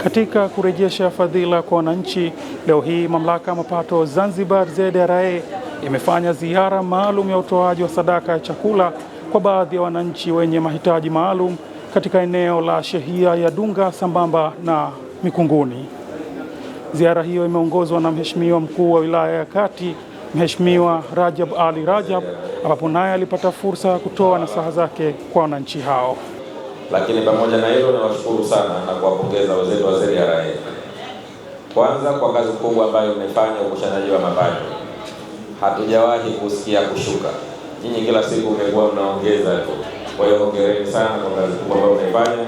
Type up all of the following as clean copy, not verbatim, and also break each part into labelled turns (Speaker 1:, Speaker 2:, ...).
Speaker 1: Katika kurejesha fadhila kwa wananchi, leo hii Mamlaka ya Mapato Zanzibar ZRA imefanya ziara maalum ya utoaji wa sadaka ya chakula kwa baadhi ya wananchi wenye mahitaji maalum katika eneo la shehia ya Dunga sambamba na Mikunguni. Ziara hiyo imeongozwa na Mheshimiwa Mkuu wa Wilaya ya Kati, Mheshimiwa Rajab Ali Rajab, ambapo naye alipata fursa ya kutoa nasaha zake kwa wananchi hao.
Speaker 2: Lakini pamoja na hilo, nawashukuru sana na kuwapongeza wenzetu wa ZRA. Kwanza kwa kazi kubwa ambayo mmefanya ukusanyaji wa mapato. Hatujawahi kusikia kushuka. Nyinyi kila siku mmekuwa mnaongeza tu. Kwa hiyo hongereni sana kwa kazi kubwa ambayo mmefanya.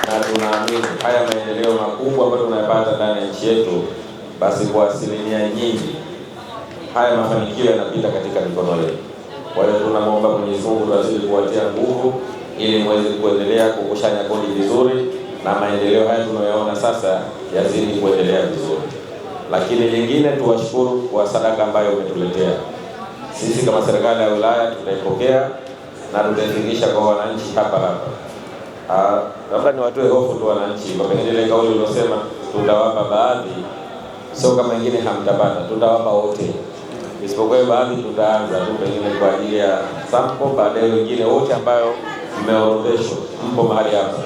Speaker 2: Na tunaamini haya maendeleo makubwa ambayo tunayapata ndani ya nchi yetu, basi kwa asilimia nyingi haya mafanikio yanapita katika mikono yetu. Kwa hiyo tunamwomba Mwenyezi Mungu azidi kuwatia nguvu ili muweze kuendelea kukusanya kodi vizuri na maendeleo haya tunayoona sasa yazidi kuendelea vizuri. Lakini lingine, tuwashukuru kwa sadaka ambayo umetuletea. Sisi kama serikali ya wilaya tutaipokea na tutaifikisha kwa wananchi hapa. Labda ni watoe hofu tu wananchi, kwa pengine ile kauli iliyosema tutawapa baadhi, sio kama wengine hamtapata, tutawapa wote. Isipokuwa baadhi tutaanza tu pengine kwa ajili ya sample, baadaye wengine wote ambayo mmeorodheshwa mpo mahali hapa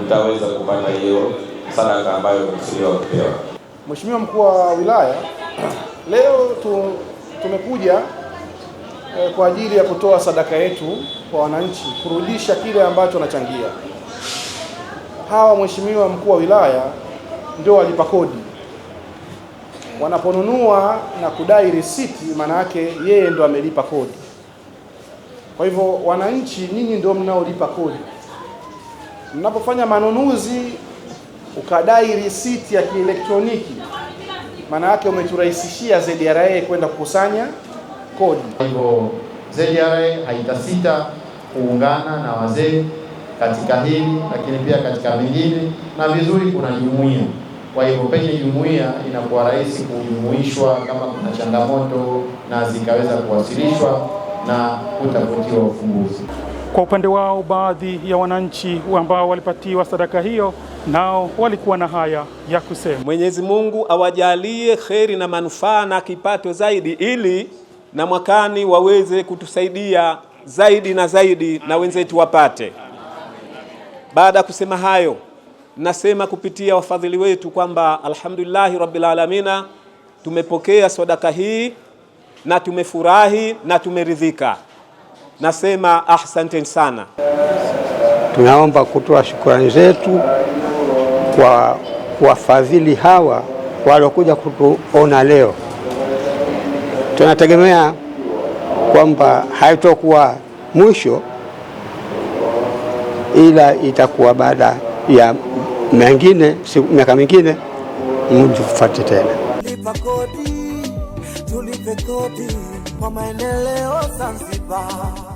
Speaker 2: mtaweza kupata hiyo sadaka ambayo mmekusudiwa kupewa.
Speaker 3: Mheshimiwa Mkuu wa Wilaya, leo tumekuja kwa ajili ya kutoa sadaka yetu kwa wananchi, kurudisha kile ambacho wanachangia. Hawa Mheshimiwa Mkuu wa Wilaya ndio walipa kodi. Wanaponunua na kudai risiti, maana yake yeye ndo amelipa kodi. Kwa hivyo wananchi, nyinyi ndio mnaolipa kodi. Mnapofanya manunuzi ukadai risiti ya kielektroniki, maana yake umeturahisishia ZRA kwenda kukusanya kodi.
Speaker 4: Kwa hivyo ZRA haitasita kuungana na wazee katika hili, lakini pia katika mengine, na vizuri kuna jumuiya. Kwa hivyo penye jumuiya inakuwa rahisi kujumuishwa kama kuna changamoto na zikaweza kuwasilishwa na kutafutiwa ufumbuzi.
Speaker 1: Kwa upande wao, baadhi ya wananchi ambao walipatiwa sadaka hiyo nao walikuwa na haya ya kusema.
Speaker 5: Mwenyezi Mungu awajalie kheri na manufaa na kipato zaidi, ili na mwakani waweze kutusaidia zaidi na zaidi na wenzetu wapate. Baada ya kusema hayo, nasema kupitia wafadhili wetu kwamba alhamdulillahi rabbil alamina, tumepokea sadaka hii na tumefurahi na tumeridhika. Nasema ahsanteni sana.
Speaker 6: Tunaomba kutoa shukrani zetu kwa wafadhili hawa waliokuja kutuona leo. Tunategemea kwamba haitakuwa mwisho, ila itakuwa baada ya mengine, miaka mingine mtufuate tena.
Speaker 7: Lipa kodi, tulipe kodi kwa maendeleo Zanzibar.